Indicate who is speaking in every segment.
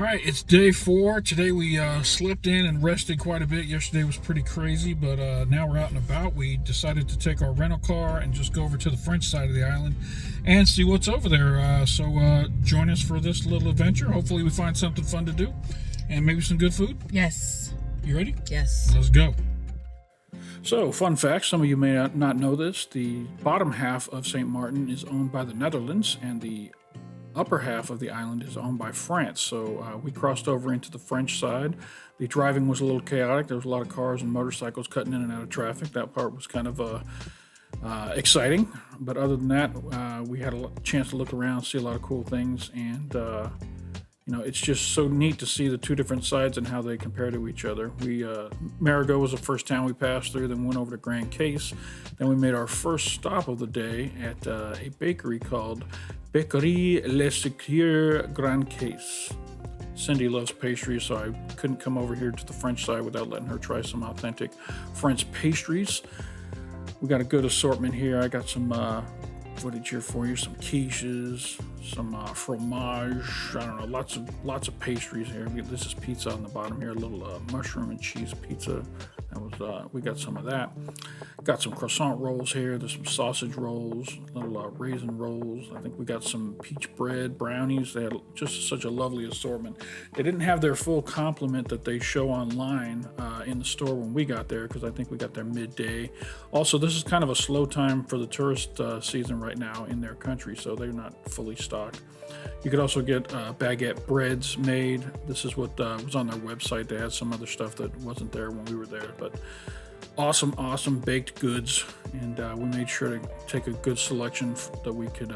Speaker 1: All right, it's day 4. Today we slept in and rested quite a bit. Yesterday was pretty crazy, but now we're out and about. We decided to take our rental car and just go over to the French side of the island and see what's over there. So join us for this little adventure. Hopefully we find something fun to do and maybe some good food.
Speaker 2: Yes.
Speaker 1: You ready?
Speaker 2: Yes.
Speaker 1: Let's go. So, fun fact, some of you may not know this. The bottom half of St. Maarten is owned by the Netherlands, and the upper half of the island is owned by France. So we crossed over into the French side. The driving was a little chaotic. There was a lot of cars and motorcycles cutting in and out of traffic. That part was kind of exciting. But other than that, we had a chance to look around, see a lot of cool things, and it's just so neat to see the two different sides and how they compare to each other. Marigot was the first town we passed through, then went over to Grand Case. Then we made our first stop of the day at a bakery called Bakery Le Secure Grand Case. Cindy loves pastries, so I couldn't come over here to the French side without letting her try some authentic French pastries. We got a good assortment here. I got some footage here for you, some quiches, some fromage, I don't know, lots of pastries here. This is pizza on the bottom here, a little mushroom and cheese pizza. We got some of that. Got some croissant rolls here. There's some sausage rolls, little raisin rolls. I think we got some peach bread, brownies. They had just such a lovely assortment. They didn't have their full complement that they show online in the store when we got there, because I think we got there midday. Also, this is kind of a slow time for the tourist season right now in their country, so they're not fully stocked. You could also get baguette breads made. This is what was on their website. They had some other stuff that wasn't there when we were there, but awesome baked goods, and we made sure to take a good selection that we could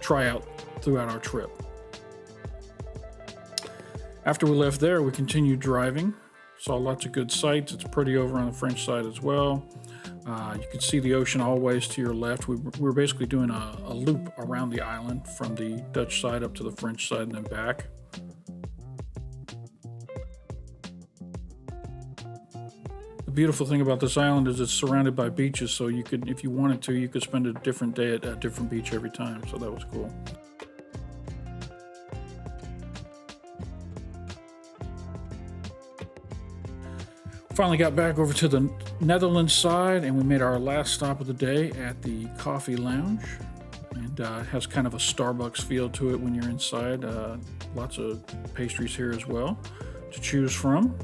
Speaker 1: try out throughout our trip. After we left there, we continued driving, saw lots of good sights. It's pretty over on the French side as well. You can see the ocean always to your left. We were basically doing a loop around the island from the Dutch side up to the French side and then back. The beautiful thing about this island is it's surrounded by beaches, so you could, if you wanted to, you could spend a different day at a different beach every time, so that was cool. Finally got back over to the Netherlands side, and we made our last stop of the day at the Coffee Lounge. And it has kind of a Starbucks feel to it when you're inside. Lots of pastries here as well to choose from.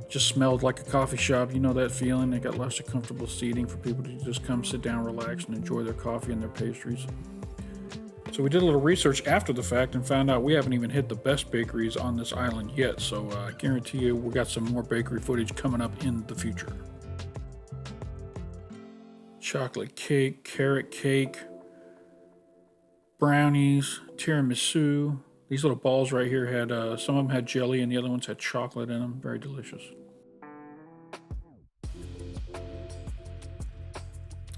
Speaker 1: Just smelled like a coffee shop. You know that feeling. They got lots of comfortable seating for people to just come sit down, relax, and enjoy their coffee and their pastries. So we did a little research after the fact and found out we haven't even hit the best bakeries on this island yet. So I guarantee you we got some more bakery footage coming up in the future. Chocolate cake, carrot cake, brownies, tiramisu. These little balls right here had, some of them had jelly and the other ones had chocolate in them. Very delicious.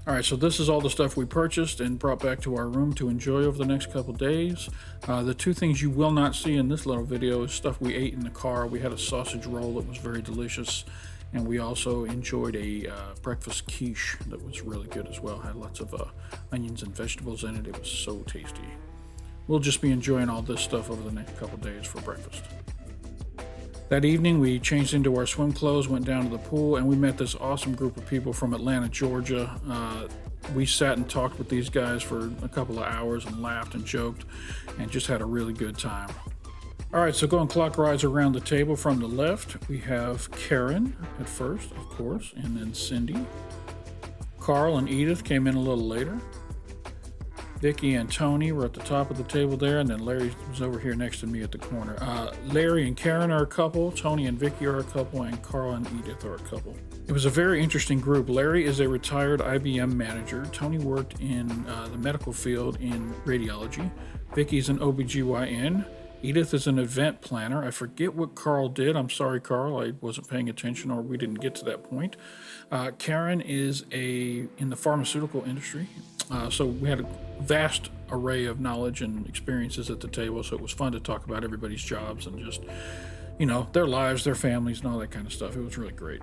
Speaker 1: All right, so this is all the stuff we purchased and brought back to our room to enjoy over the next couple days. The two things you will not see in this little video is stuff we ate in the car. We had a sausage roll that was very delicious, and we also enjoyed a breakfast quiche that was really good as well. Had lots of onions and vegetables in it. It was so tasty. We'll just be enjoying all this stuff over the next couple days for breakfast. That evening, we changed into our swim clothes, went down to the pool, and we met this awesome group of people from Atlanta, Georgia. We sat and talked with these guys for a couple of hours and laughed and joked and just had a really good time. All right, so going clockwise around the table from the left, we have Karen at first, of course, and then Cindy. Carl and Edith came in a little later. Vicky and Tony were at the top of the table there, and then Larry was over here next to me at the corner. Larry and Karen are a couple, Tony and Vicky are a couple, and Carl and Edith are a couple. It was a very interesting group. Larry is a retired IBM manager. Tony worked in the medical field in radiology. Vicky's an OBGYN. Edith is an event planner. I forget what Carl did. I'm sorry, Carl. I wasn't paying attention, or we didn't get to that point. Karen is in the pharmaceutical industry. So we had a vast array of knowledge and experiences at the table, so it was fun to talk about everybody's jobs and just, their lives, their families, and all that kind of stuff. It was really great.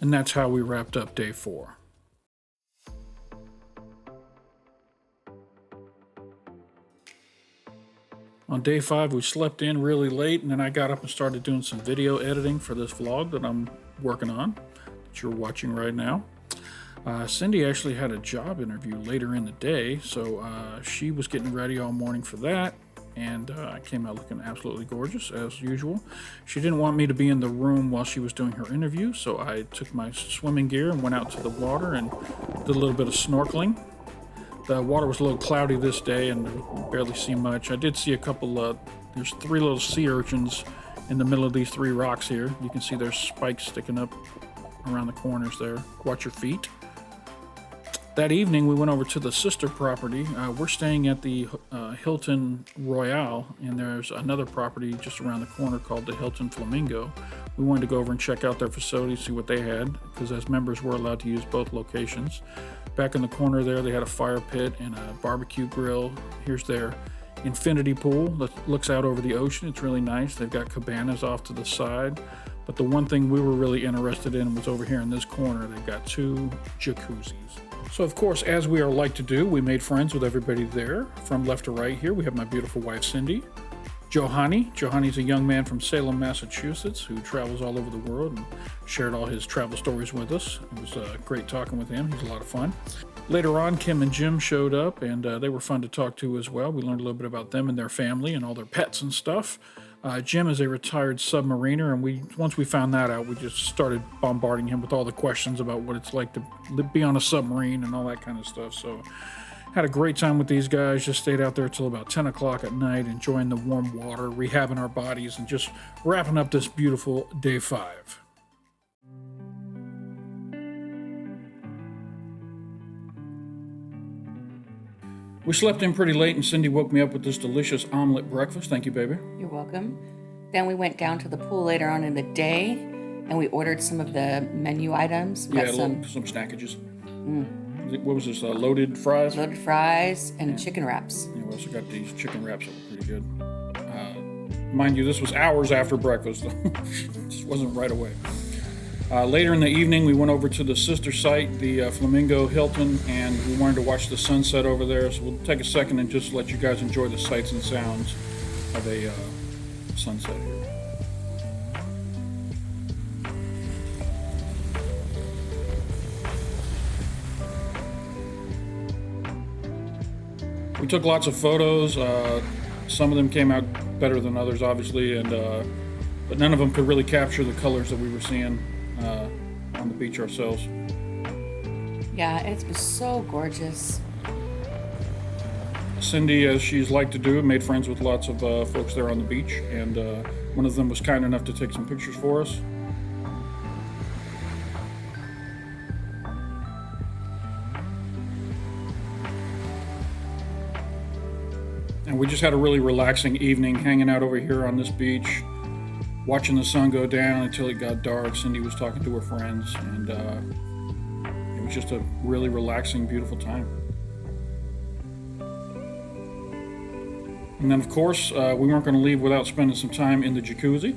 Speaker 1: And that's how we wrapped up day 4. On day 5, we slept in really late, and then I got up and started doing some video editing for this vlog that I'm working on, that you're watching right now. Cindy actually had a job interview later in the day, so she was getting ready all morning for that, and I came out looking absolutely gorgeous as usual. She didn't want me to be in the room while she was doing her interview, so I took my swimming gear and went out to the water and did a little bit of snorkeling. The water was a little cloudy this day and barely see much. I did see a couple there's 3 little sea urchins in the middle of these 3 rocks here. You can see there's spikes sticking up around the corners there. Watch your feet. That evening, we went over to the sister property. We're staying at the Hilton Royale, and there's another property just around the corner called the Hilton Flamingo. We wanted to go over and check out their facilities, see what they had, because as members, we're allowed to use both locations. Back in the corner there, they had a fire pit and a barbecue grill. Here's their infinity pool that looks out over the ocean. It's really nice. They've got cabanas off to the side. But the one thing we were really interested in was over here in this corner. They've got 2 jacuzzis. So of course, as we are like to do, we made friends with everybody there. From left to right here, we have my beautiful wife, Cindy. Johanny's a young man from Salem, Massachusetts, who travels all over the world and shared all his travel stories with us. It was great talking with him. He's a lot of fun. Later on, Kim and Jim showed up, and they were fun to talk to as well. We learned a little bit about them and their family and all their pets and stuff. Jim is a retired submariner, and once we found that out, we just started bombarding him with all the questions about what it's like to be on a submarine and all that kind of stuff. So had a great time with these guys. Just stayed out there till about 10 o'clock at night, enjoying the warm water, rehabbing our bodies, and just wrapping up this beautiful day 5. We slept in pretty late, and Cindy woke me up with this delicious omelet breakfast. Thank you, baby.
Speaker 2: You're welcome. Then we went down to the pool later on in the day, and we ordered some of the menu items. We got
Speaker 1: some snackages. What was this, loaded fries?
Speaker 2: Loaded fries and chicken wraps.
Speaker 1: Yeah, we also got these chicken wraps that were pretty good. Mind you, this was hours after breakfast. It just wasn't right away. Later in the evening, we went over to the sister site, the Flamingo Hilton, and we wanted to watch the sunset over there. So we'll take a second and just let you guys enjoy the sights and sounds of a sunset here. We took lots of photos. Some of them came out better than others, obviously, and but none of them could really capture the colors that we were seeing on the beach ourselves.
Speaker 2: Yeah, it was so gorgeous.
Speaker 1: Cindy, as she's like to do, made friends with lots of folks there on the beach, and one of them was kind enough to take some pictures for us. And we just had a really relaxing evening hanging out over here on this beach, watching the sun go down until it got dark. Cindy was talking to her friends, and it was just a really relaxing, beautiful time. And then, of course, we weren't going to leave without spending some time in the jacuzzi.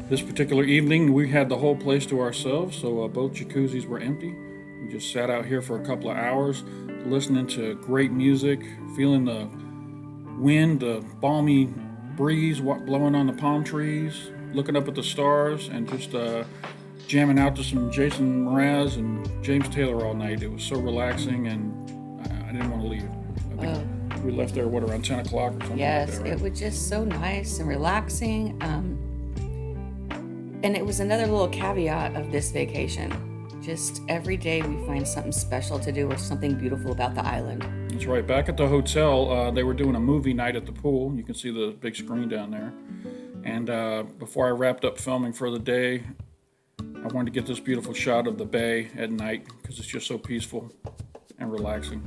Speaker 1: This particular evening, we had the whole place to ourselves, so both jacuzzis were empty. We just sat out here for a couple of hours, listening to great music, feeling the wind, the balmy breeze blowing on the palm trees, looking up at the stars, and just jamming out to some Jason Mraz and James Taylor all night. It was so relaxing, and I didn't want to leave. I think we left there, around 10 o'clock or something.
Speaker 2: Yes,
Speaker 1: like that, right?
Speaker 2: It was just so nice and relaxing. And it was another little caveat of this vacation. Just every day we find something special to do or something beautiful about the island.
Speaker 1: That's right. Back at the hotel, they were doing a movie night at the pool. You can see the big screen down there. And before I wrapped up filming for the day, I wanted to get this beautiful shot of the bay at night because it's just so peaceful and relaxing.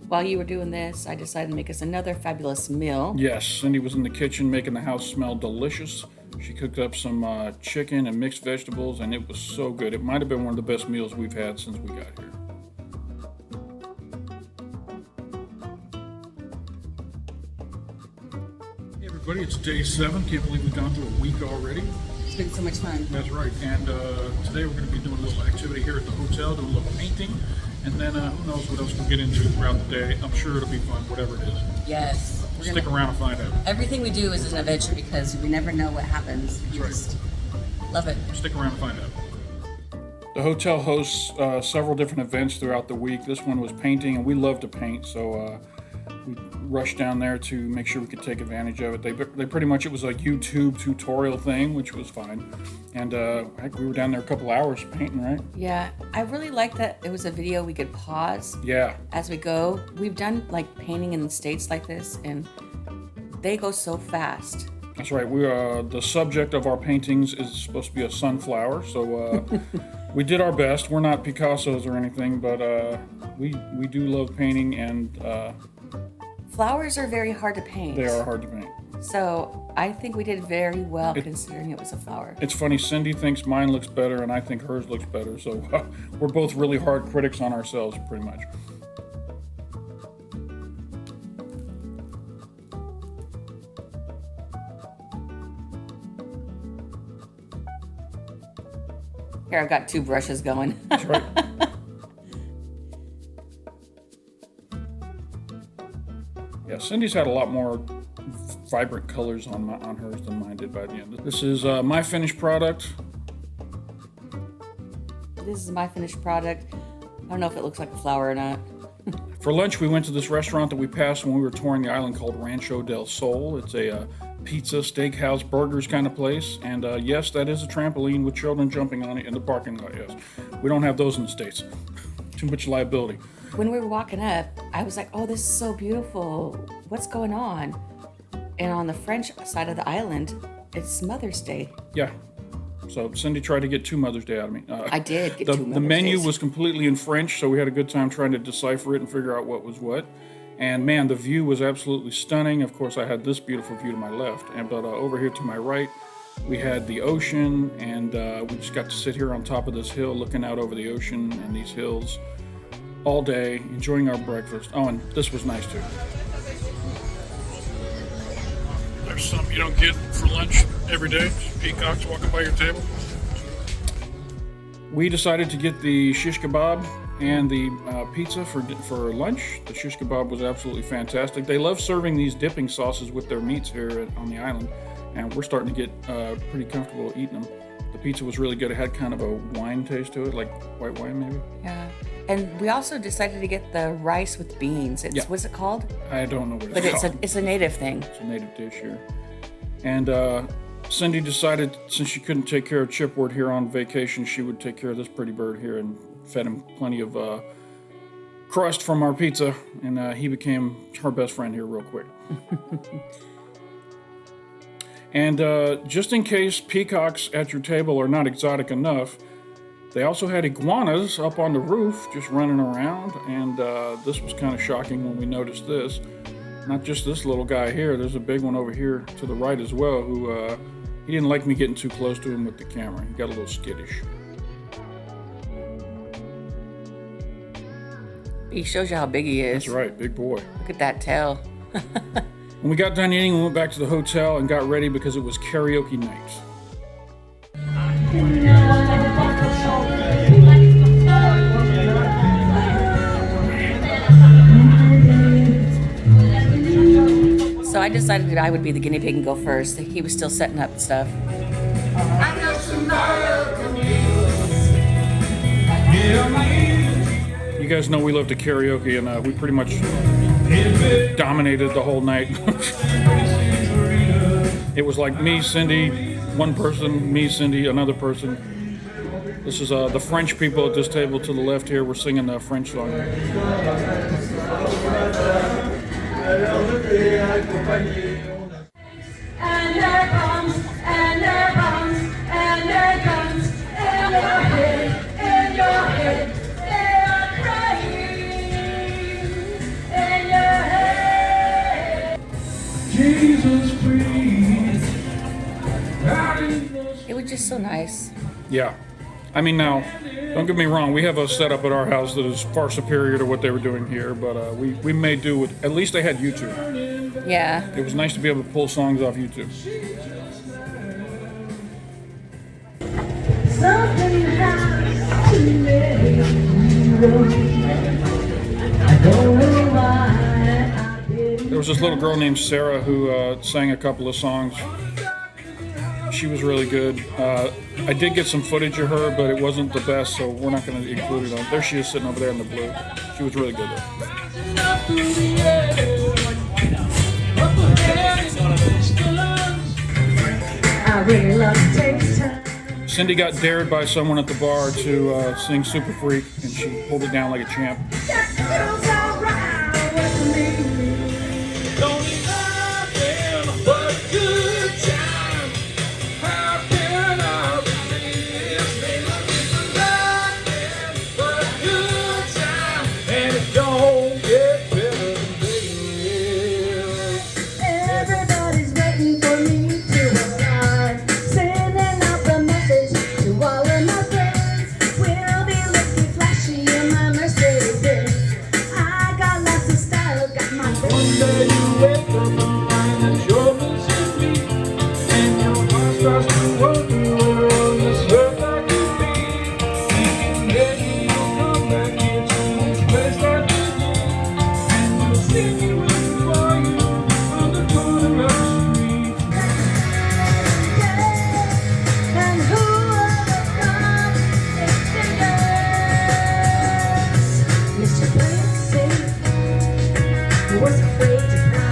Speaker 2: While you were doing this, I decided to make us another fabulous meal.
Speaker 1: Yes, Cindy was in the kitchen making the house smell delicious. She cooked up some chicken and mixed vegetables, and it was so good. It might have been one of the best meals we've had since we got here. Hey everybody, it's day 7. Can't believe we've gone through a week already.
Speaker 2: It's been so much fun.
Speaker 1: That's right. And today we're going to be doing a little activity here at the hotel, doing a little painting. And then who knows what else we'll get into throughout the day. I'm sure it'll be fun, whatever it is.
Speaker 2: Yes.
Speaker 1: Stick around and find out.
Speaker 2: Everything we do is an adventure because we never know what happens. We just love it.
Speaker 1: Stick around and find out. The hotel hosts several different events throughout the week. This one was painting, and we love to paint, so we rushed down there to make sure we could take advantage of it. They pretty much, it was a YouTube tutorial thing, which was fine. And heck, we were down there a couple hours painting, right?
Speaker 2: Yeah, I really like that it was a video we could pause as we go. We've done like painting in the States like this, and they go so fast.
Speaker 1: That's right. We the subject of our paintings is supposed to be a sunflower, so we did our best. We're not Picassos or anything, but we do love painting, and
Speaker 2: flowers are very hard to paint.
Speaker 1: They are hard to paint.
Speaker 2: So I think we did very well considering it was a flower.
Speaker 1: It's funny, Cindy thinks mine looks better and I think hers looks better. So we're both really hard critics on ourselves, pretty much.
Speaker 2: Here, I've got 2 brushes going.
Speaker 1: That's right. Yeah, Cindy's had a lot more vibrant colors on hers than mine did by the end. This is my finished product.
Speaker 2: This is my finished product. I don't know if it looks like a flower or not.
Speaker 1: For lunch, we went to this restaurant that we passed when we were touring the island called Rancho Del Sol. It's a pizza, steakhouse, burgers kind of place. And yes, that is a trampoline with children jumping on it in the parking lot, yes. We don't have those in the States. Too much liability.
Speaker 2: When we were walking up, I was like, oh, this is so beautiful. What's going on? And on the French side of the island, it's Mother's Day.
Speaker 1: Yeah. So Cindy tried to get 2 Mother's Day out of me.
Speaker 2: I did get 2 Mother's Days.
Speaker 1: The menu was completely in French, so we had a good time trying to decipher it and figure out what was what. And man, the view was absolutely stunning. Of course, I had this beautiful view to my left, but over here to my right, we had the ocean, and we just got to sit here on top of this hill looking out over the ocean and these hills all day, enjoying our breakfast. Oh, and this was nice too. There's something you don't get for lunch every day. Peacocks walking by your table. We decided to get the shish kebab and the pizza for lunch. The shish kebab was absolutely fantastic. They love serving these dipping sauces with their meats here on the island, and we're starting to get pretty comfortable eating them. The pizza was really good. It had kind of a wine taste to it, like white wine maybe.
Speaker 2: Yeah. And we also decided to get the rice with beans. What's it called?
Speaker 1: I don't know what it's called.
Speaker 2: But it's a native thing.
Speaker 1: It's a native dish here. And Cindy decided, since she couldn't take care of Chipward here on vacation, she would take care of this pretty bird here, and fed him plenty of crust from our pizza, and he became her best friend here real quick. And just in case peacocks at your table are not exotic enough, they also had iguanas up on the roof just running around, and this was kind of shocking when we noticed this. Not just this little guy here, there's a big one over here to the right as well, who he didn't like me getting too close to him with the camera. He got a little skittish.
Speaker 2: He shows you how big he is.
Speaker 1: That's right, big boy.
Speaker 2: Look at that tail.
Speaker 1: When we got done eating, we went back to the hotel and got ready because it was karaoke night.
Speaker 2: So I decided that I would be the guinea pig and go first. He was still setting up stuff.
Speaker 1: You guys know we love to karaoke, and we pretty much dominated the whole night. It was like me, Cindy, one person, me, Cindy, another person. This is the French people at this table to the left here. We're singing the French song.
Speaker 3: And there comes, and there comes, and there comes, in your head, they are crying, in your head.
Speaker 1: Jesus, please.
Speaker 2: It was just so nice.
Speaker 1: Yeah. I mean, now, don't get me wrong, we have a setup at our house that is far superior to what they were doing here, but we made do with, at least they had YouTube.
Speaker 2: Yeah.
Speaker 1: It was nice to be able to pull songs off YouTube.
Speaker 3: Something has to make you wrong. I don't know why I didn't.
Speaker 1: There was this little girl named Sarah who sang a couple of songs. She was really good. I did get some footage of her, but it wasn't the best, so we're not going to include it on. There she is sitting over there in the blue. She was really good though.
Speaker 3: I really love to take time.
Speaker 1: Cindy got dared by someone at the bar to sing Super Freak, and she pulled it down like a champ.
Speaker 3: That feels alright with me.
Speaker 4: Don't need nothing but a good time. How can I resist? Nothing but a good time, and it don't get better than this.
Speaker 3: Everybody's waiting for me to arrive. Sending out the message to all of my friends. We'll be looking flashy in my Mercedes Benz. I got lots of style, got my
Speaker 4: One day you wake up and find that you're missing me, and your heart starts to wonder where all this hurt I could be. Thinking maybe you'll come back here to this place like we did, and you'll see me waiting for you on the corner of the street.
Speaker 3: And who would have thought it's Mr. Play It Safe, who was afraid to cry.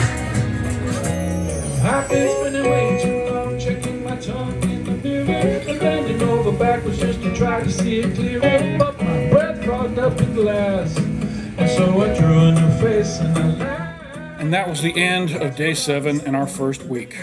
Speaker 4: I've been spending way too long checking my tongue in the mirror and bending over backwards just to try to see it clearer. But my breath clogged up in glass, and so I drew a new face and I laughed.
Speaker 1: And that was the end of day 7 and our first week.